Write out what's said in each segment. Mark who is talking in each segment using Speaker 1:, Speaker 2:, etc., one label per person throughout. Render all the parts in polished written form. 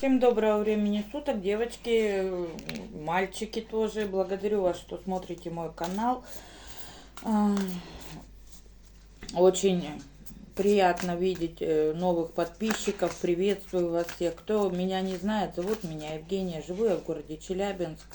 Speaker 1: Всем доброго времени суток, девочки, мальчики тоже. Благодарю вас, что смотрите мой канал. Очень приятно видеть новых подписчиков. Приветствую вас всех. Кто меня не знает, зовут меня Евгения. Живу я в городе Челябинск.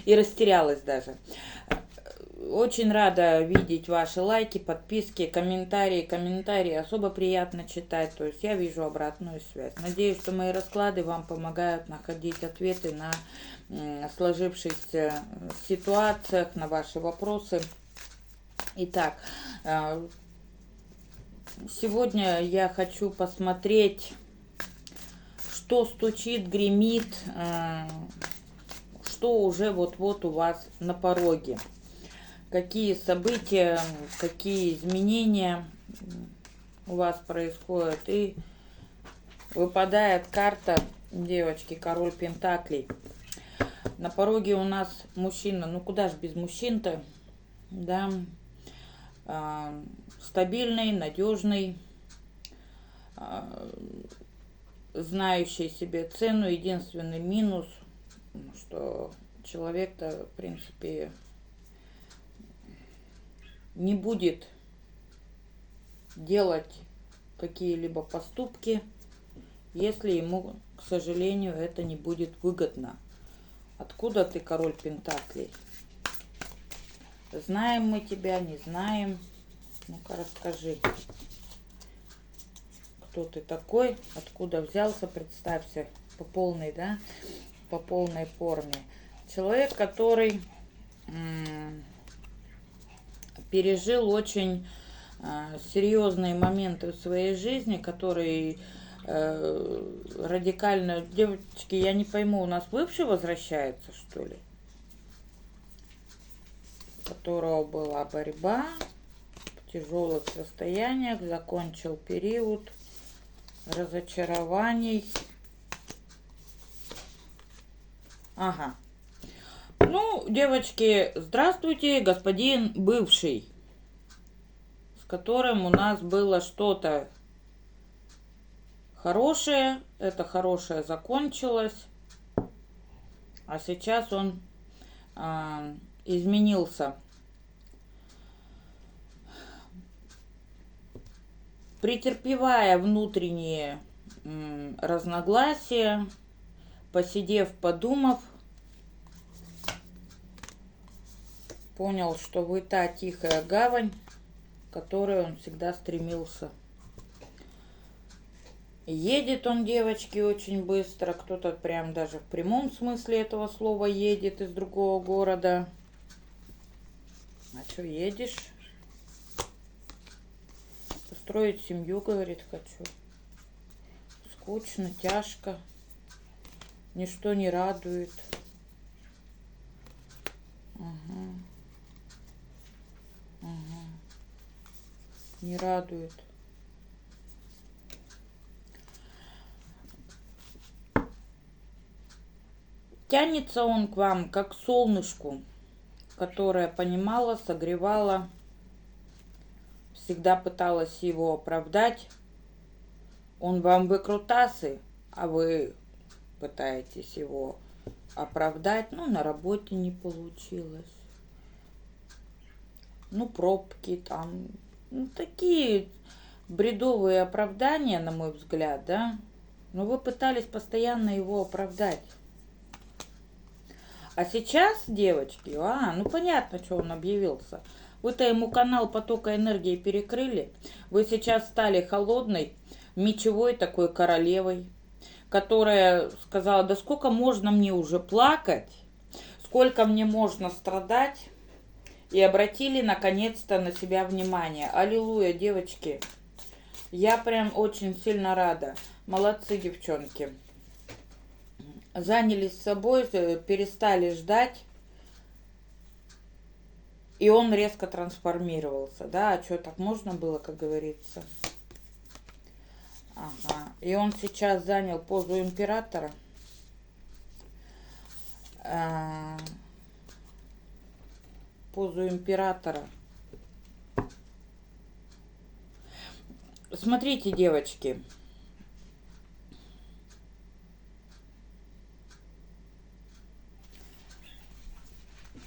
Speaker 1: И растерялась даже. Очень рада видеть ваши лайки, подписки, комментарии. Комментарии особо приятно читать. То есть я вижу обратную связь. Надеюсь, что мои расклады вам помогают находить ответы на сложившихся ситуациях, на ваши вопросы. Итак, сегодня я хочу посмотреть, что стучит, гремит, что уже вот-вот у вас на пороге. Какие события, какие изменения у вас происходят. И выпадает карта, девочки, король пентаклей. На пороге у нас мужчина, ну куда же без мужчин-то, да, стабильный, надежный, знающий себе цену. Единственный минус, что человек-то, в принципе, не будет делать какие-либо поступки, если ему, к сожалению, это не будет выгодно. Откуда ты, король пентаклей? Знаем мы тебя, не знаем. Ну-ка, расскажи, кто ты такой, откуда взялся, представься по полной, да, по полной форме. Человек, который пережил очень серьезные моменты в своей жизни, которые радикально... Девочки, я не пойму, у нас бывший возвращается, что ли? У которого была борьба в тяжелых состояниях, закончил период разочарований. Ага. Ну, девочки, здравствуйте, господин бывший, с которым у нас было что-то хорошее. Это хорошее закончилось, а сейчас он изменился. Претерпевая внутренние разногласия, посидев, подумав, понял, что вы та тихая гавань, к которой он всегда стремился. Едет он, девочки, очень быстро. Кто-то прям даже в прямом смысле этого слова едет из другого города. А что едешь? Построить семью, говорит, хочу. Скучно, тяжко. Ничто не радует. Ага. Не радует. Тянется он к вам, как к солнышку, которое понимала, согревала, всегда пыталась его оправдать. Он вам выкрутасы, а вы пытаетесь его оправдать. Ну, на работе не получилось. Ну, пробки там. Ну, такие бредовые оправдания, на мой взгляд, да. Но вы пытались постоянно его оправдать. А сейчас, девочки, ну понятно, что он объявился. Вы-то ему канал потока энергии перекрыли. Вы сейчас стали холодной, мечевой такой королевой, которая сказала, да сколько можно мне уже плакать, сколько мне можно страдать. И обратили наконец-то на себя внимание. Аллилуйя, девочки. Я прям очень сильно рада. Молодцы, девчонки. Занялись собой, перестали ждать, и он резко трансформировался, да, а что, так можно было, как говорится. Ага, и он сейчас занял позу императора. Позу императора. Смотрите, девочки.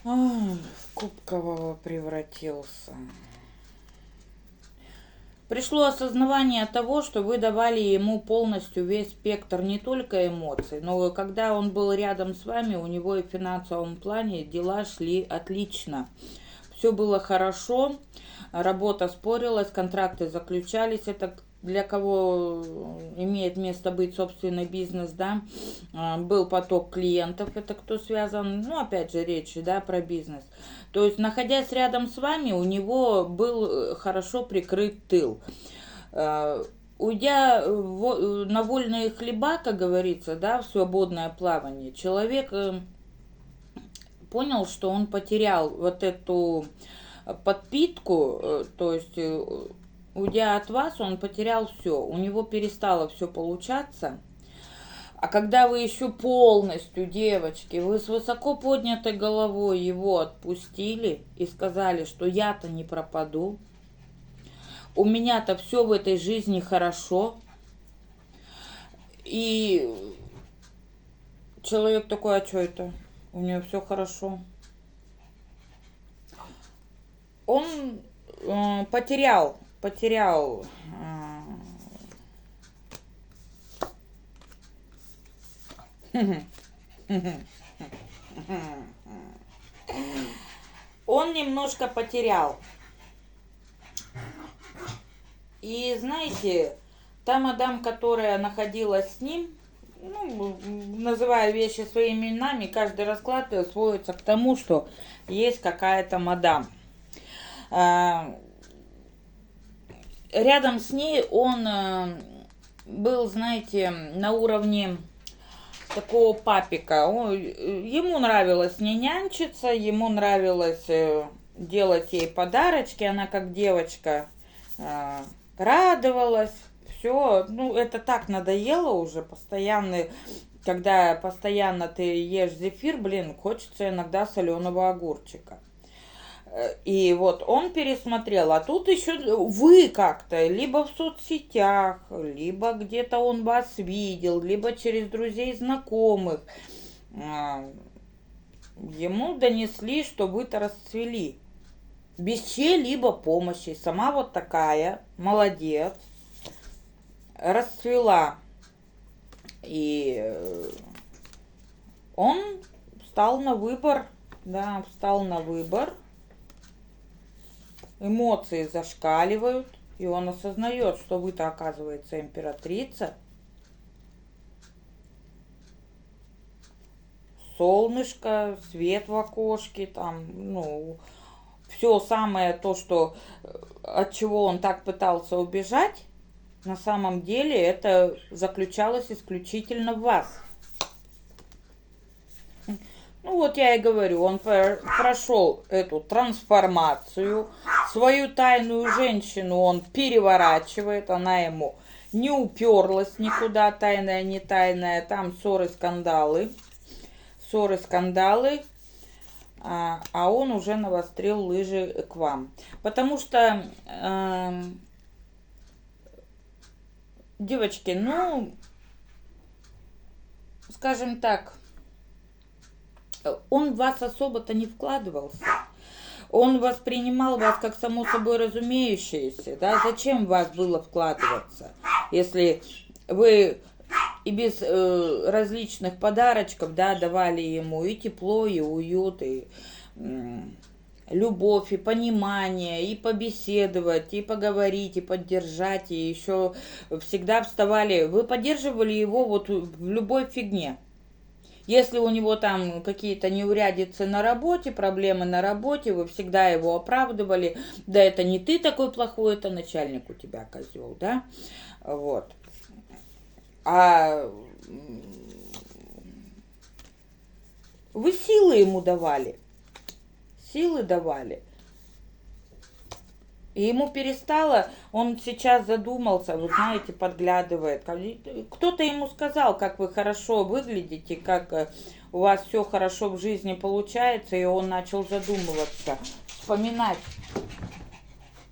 Speaker 1: В кубкового превратился. Пришло осознавание того, что вы давали ему полностью весь спектр не только эмоций, но и когда он был рядом с вами, у него и в финансовом плане дела шли отлично. Все было хорошо, работа спорилась, контракты заключались. Это для кого имеет место быть собственный бизнес, да, был поток клиентов, это кто связан, ну, опять же, речь, да, про бизнес. То есть, находясь рядом с вами, у него был хорошо прикрыт тыл. Уйдя на вольные хлеба, как говорится, да, в свободное плавание, человек понял, что он потерял вот эту подпитку, то есть уйдя от вас, он потерял все, у него перестало все получаться. А когда вы еще полностью, девочки, вы с высоко поднятой головой его отпустили и сказали, что я-то не пропаду, у меня-то все в этой жизни хорошо, и человек такой, а что это? У него все хорошо. Он потерял он немножко потерял. И знаете, та мадам, которая находилась с ним, ну, называя вещи своими именами, каждый расклад сводится к тому, что есть какая-то мадам. Рядом с ней он был, знаете, на уровне такого папика. Ему нравилось не нянчиться, ему нравилось делать ей подарочки. Она как девочка радовалась. Все, ну это так надоело уже, когда постоянно ты ешь зефир, блин, хочется иногда соленого огурчика. И вот он пересмотрел, а тут еще вы как-то, либо в соцсетях, либо где-то он вас видел, либо через друзей, знакомых, ему донесли, что вы-то расцвели. Без чьей-либо помощи. Сама вот такая, молодец, расцвела. И он встал на выбор, да, встал на выбор. Эмоции зашкаливают, и он осознает, что вы-то, оказывается, императрица. Солнышко, свет в окошке, там, ну, все самое то, что, от чего он так пытался убежать, на самом деле это заключалось исключительно в вас. Ну вот я и говорю, он прошел эту трансформацию, свою тайную женщину он переворачивает, она ему не уперлась никуда, тайная, не тайная, там ссоры, скандалы, а он уже навострил лыжи к вам. Потому что, девочки, ну, скажем так, он в вас особо-то не вкладывался. Он воспринимал вас как само собой разумеющееся. Да? Зачем в вас было вкладываться, если вы и без различных подарочков, да, давали ему и тепло, и уют, и любовь, и понимание, и побеседовать, и поговорить, и поддержать, и еще всегда вставали. Вы поддерживали его вот в любой фигне. Если у него там какие-то неурядицы на работе, проблемы на работе, вы всегда его оправдывали. Да это не ты такой плохой, это начальник у тебя козел, да? Вот. А вы силы ему давали. Силы давали. И ему перестало, он сейчас задумался, вы знаете, подглядывает. Кто-то ему сказал, как вы хорошо выглядите, как у вас все хорошо в жизни получается, и он начал задумываться, вспоминать.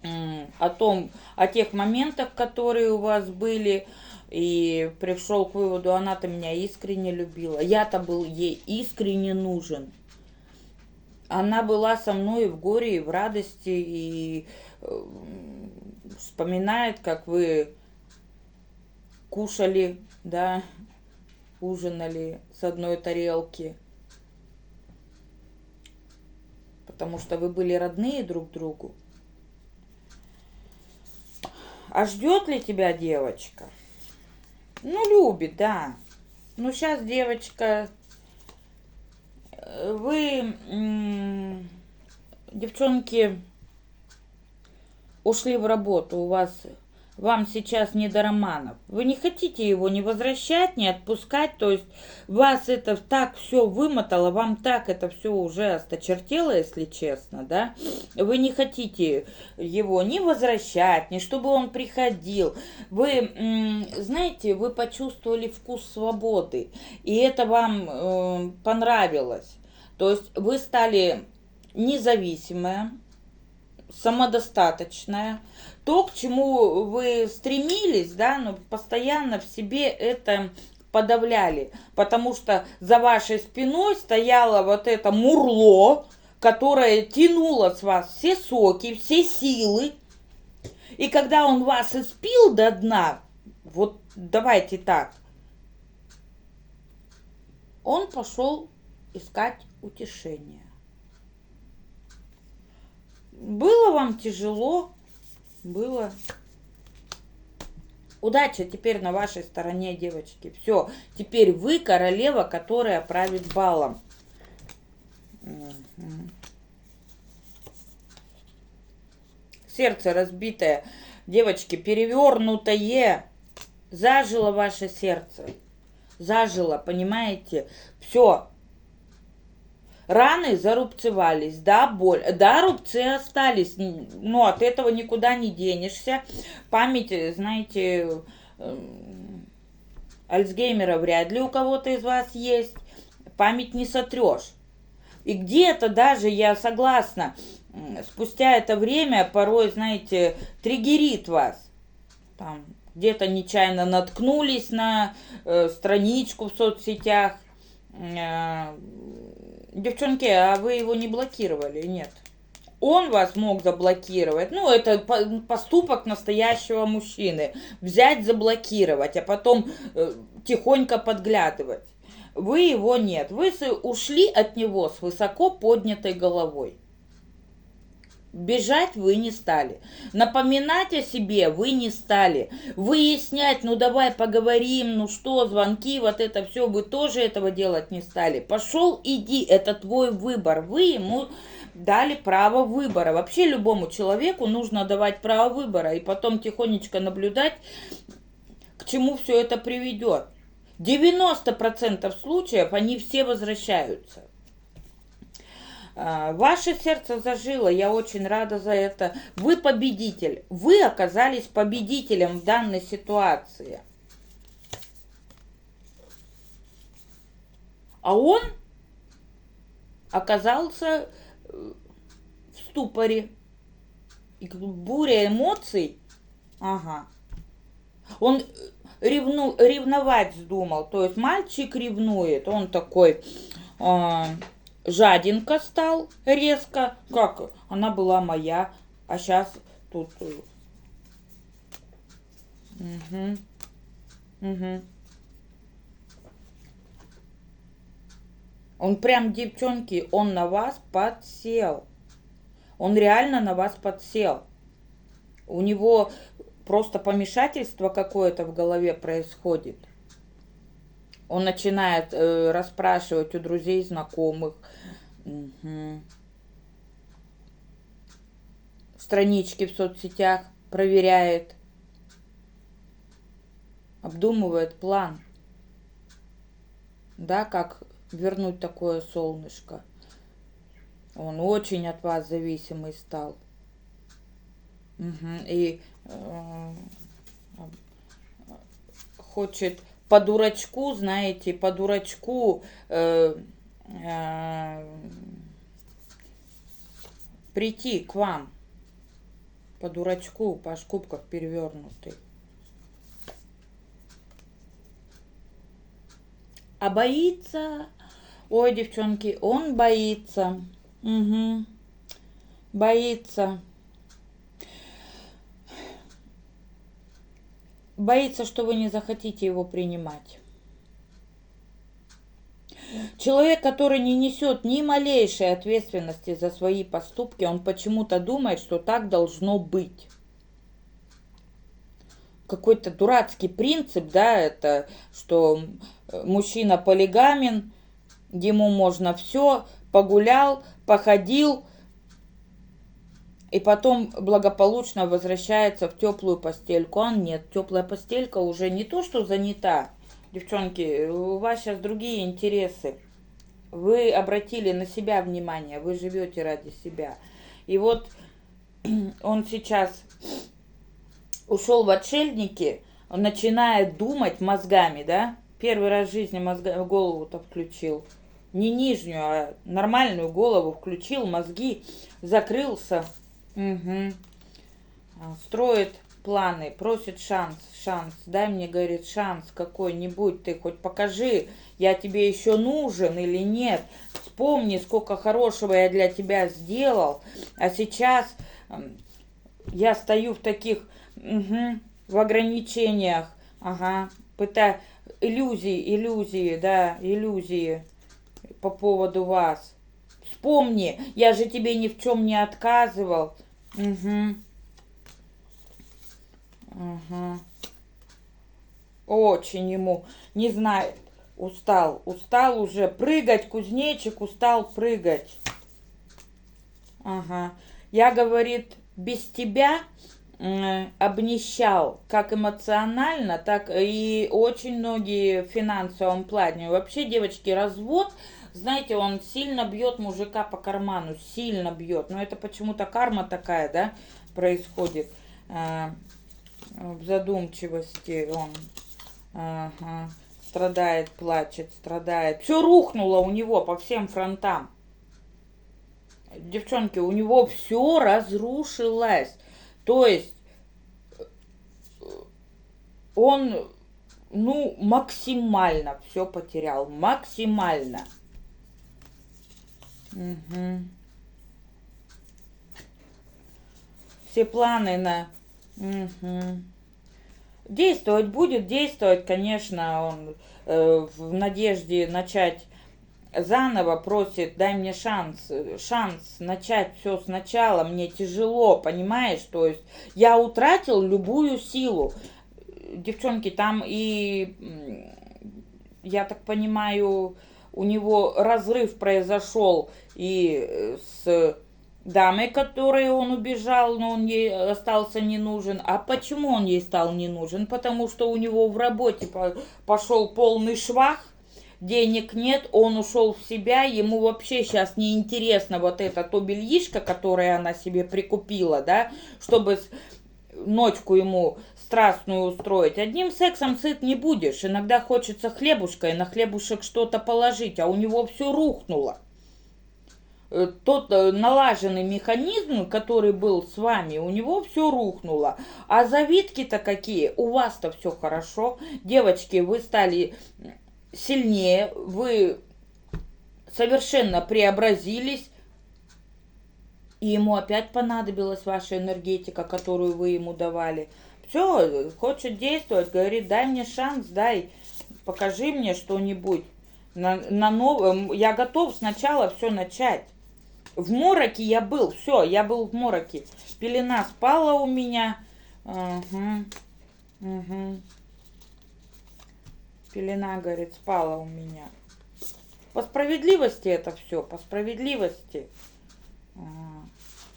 Speaker 1: о тех моментах, которые у вас были, и пришел к выводу, она-то меня искренне любила. Я-то был ей искренне нужен. Она была со мной и в горе, и в радости, и вспоминает, как вы кушали, да, ужинали с одной тарелки. Потому что вы были родные друг другу. А ждет ли тебя девочка? Ну, любит, да. Ну, сейчас девочка, вы, девчонки, ушли в работу, вам сейчас не до романов. Вы не хотите его не возвращать, не отпускать, то есть вас это так все вымотало, вам так это все уже осточертело, если честно, да? Вы не хотите его ни возвращать, ни чтобы он приходил. Вы, знаете, вы почувствовали вкус свободы, и это вам понравилось. То есть вы стали независимые, самодостаточная, то, к чему вы стремились, да, но постоянно в себе это подавляли, потому что за вашей спиной стояло вот это мурло, которое тянуло с вас все соки, все силы, и когда он вас испил до дна, вот давайте так, он пошел искать утешение. Было вам тяжело? Было. Удача теперь на вашей стороне, девочки. Все, теперь вы королева, которая правит балом. Сердце разбитое, девочки, перевернутое. Зажило ваше сердце. Зажило, понимаете? Все. Раны зарубцевались, да, боль, да, рубцы остались, но от этого никуда не денешься. Память, знаете, Альцгеймера вряд ли у кого-то из вас есть, память не сотрешь. И где-то даже, я согласна, спустя это время порой, знаете, триггерит вас. Там где-то нечаянно наткнулись на страничку в соцсетях. Девчонки, а вы его не блокировали? Нет. Он вас мог заблокировать. Ну, это поступок настоящего мужчины. Взять, заблокировать, а потом тихонько подглядывать. Вы его нет. Вы ушли от него с высоко поднятой головой. Бежать вы не стали. Напоминать о себе вы не стали. Выяснять, ну давай поговорим, ну что, звонки, вот это все, вы тоже этого делать не стали. Пошел, иди, это твой выбор. Вы ему дали право выбора. Вообще любому человеку нужно давать право выбора и потом тихонечко наблюдать, к чему все это приведет. 90% случаев они все возвращаются. Ваше сердце зажило, я очень рада за это. Вы победитель. Вы оказались победителем в данной ситуации. А он оказался в ступоре. И буря эмоций. Ага. Он ревновать вздумал. То есть мальчик ревнует. Он такой... жадинка стал резко. Как? Она была моя. А сейчас тут... Угу. Угу. Он прям, девчонки, он на вас подсел. Он реально на вас подсел. У него просто помешательство какое-то в голове происходит. Он начинает расспрашивать у друзей, знакомых. Угу. Странички в соцсетях проверяет. Обдумывает план. Да, как вернуть такое солнышко. Он очень от вас зависимый стал. Угу. И хочет по дурачку, знаете, по дурачку прийти к вам. По дурачку, паш кубков перевернутый. А боится. Ой, девчонки, он боится. Угу. Боится. Боится, что вы не захотите его принимать. Человек, который не несет ни малейшей ответственности за свои поступки, он почему-то думает, что так должно быть. Какой-то дурацкий принцип, да, это, что мужчина полигамен, ему можно все, погулял, походил, и потом благополучно возвращается в теплую постельку. А нет, теплая постелька уже не то, что занята. Девчонки, у вас сейчас другие интересы. Вы обратили на себя внимание, вы живете ради себя. И вот он сейчас ушел в отшельники, он начинает думать мозгами, да? Первый раз в жизни голову-то включил. Не нижнюю, а нормальную голову включил, мозги, закрылся. Угу. Строит планы, просит шанс. Дай мне, говорит, шанс какой-нибудь, ты хоть покажи, я тебе еще нужен или нет. Вспомни, сколько хорошего я для тебя сделал. А сейчас я стою в таких, в ограничениях, пытаюсь, иллюзии, да, иллюзии по поводу вас. Вспомни, я же тебе ни в чем не отказывал. Очень ему, не знаю, устал уже прыгать, кузнечик устал прыгать. Я, говорит, без тебя обнищал, как эмоционально, так и очень многие в финансовом плане. Вообще, девочки, развод, знаете, он сильно бьет мужика по карману, сильно бьет. Но это почему-то карма такая, да, происходит. В задумчивости он страдает, плачет, страдает. Все рухнуло у него по всем фронтам. Девчонки, у него все разрушилось. То есть он, максимально все потерял. Максимально. Все планы на... Действовать будет, действовать, конечно, он в надежде начать заново просит, дай мне шанс начать все сначала, мне тяжело, понимаешь, то есть я утратил любую силу. Девчонки, там и, я так понимаю, у него разрыв произошел и с дамой, которой он убежал, но он ей остался не нужен. А почему он ей стал не нужен? Потому что у него в работе пошел полный швах, денег нет, он ушел в себя, ему вообще сейчас не интересно вот это то бельишко, которое она себе прикупила, да, чтобы ночку ему страстную устроить. Одним сексом сыт не будешь, иногда хочется хлебушка и на хлебушек что-то положить, а у него все рухнуло. Тот налаженный механизм, который был с вами, у него все рухнуло. А завитки-то какие? У вас-то все хорошо. Девочки, вы стали сильнее, вы совершенно преобразились. И ему опять понадобилась ваша энергетика, которую вы ему давали. Все, хочет действовать, говорит, дай мне шанс, дай, покажи мне что-нибудь. На новом. Я готов сначала все начать. В мороке я был, все, я был в мороке. Пелена спала у меня. Пелена, говорит, спала у меня. По справедливости это все, по справедливости.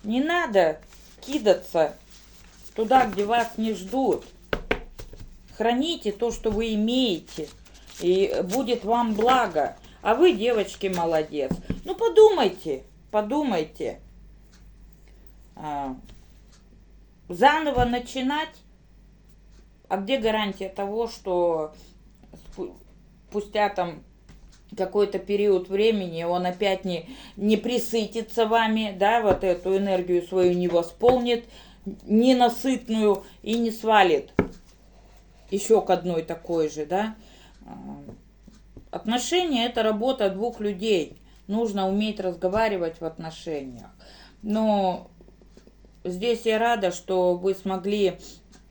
Speaker 1: Не надо кидаться туда, где вас не ждут. Храните то, что вы имеете, и будет вам благо. А вы, девочки, молодец. Ну, подумайте. Заново начинать. А где гарантия того, что спустя там какой-то период времени он опять не присытится вами, да, вот эту энергию свою не восполнит, ненасытную и не свалит еще к одной такой же, да. Отношения — это работа двух людей. Нужно уметь разговаривать в отношениях. Но здесь я рада, что вы смогли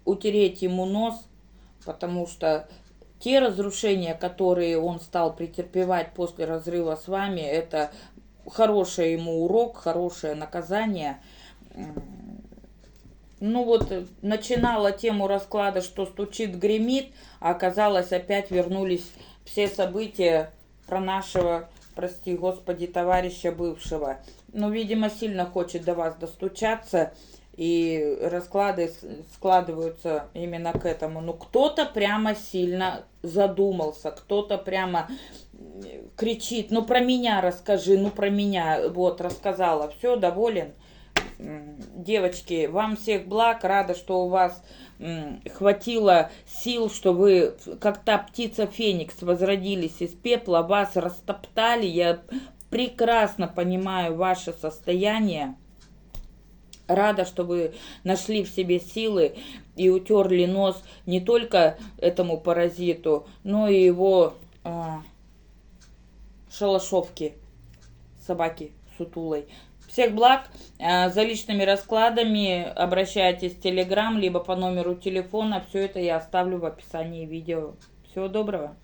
Speaker 1: утереть ему нос, потому что те разрушения, которые он стал претерпевать после разрыва с вами, это хороший ему урок, хорошее наказание. Ну вот, начинала тему расклада, что стучит, гремит, а оказалось, опять вернулись все события про нашего, прости господи, товарища бывшего. Но, видимо, сильно хочет до вас достучаться, и расклады складываются именно к этому. Ну, кто-то прямо сильно задумался, кто-то прямо кричит: ну, про меня расскажи, ну, про меня. Вот, рассказала, все, доволен. Девочки, вам всех благ, рада, что у вас хватило сил, что вы, как та птица Феникс, возродились из пепла, вас растоптали. Я прекрасно понимаю ваше состояние. Рада, что вы нашли в себе силы и утерли нос не только этому паразиту, но и его шалашовке, собаки сутулой. Всех благ. За личными раскладами обращайтесь в Telegram, либо по номеру телефона. Все это я оставлю в описании видео. Всего доброго.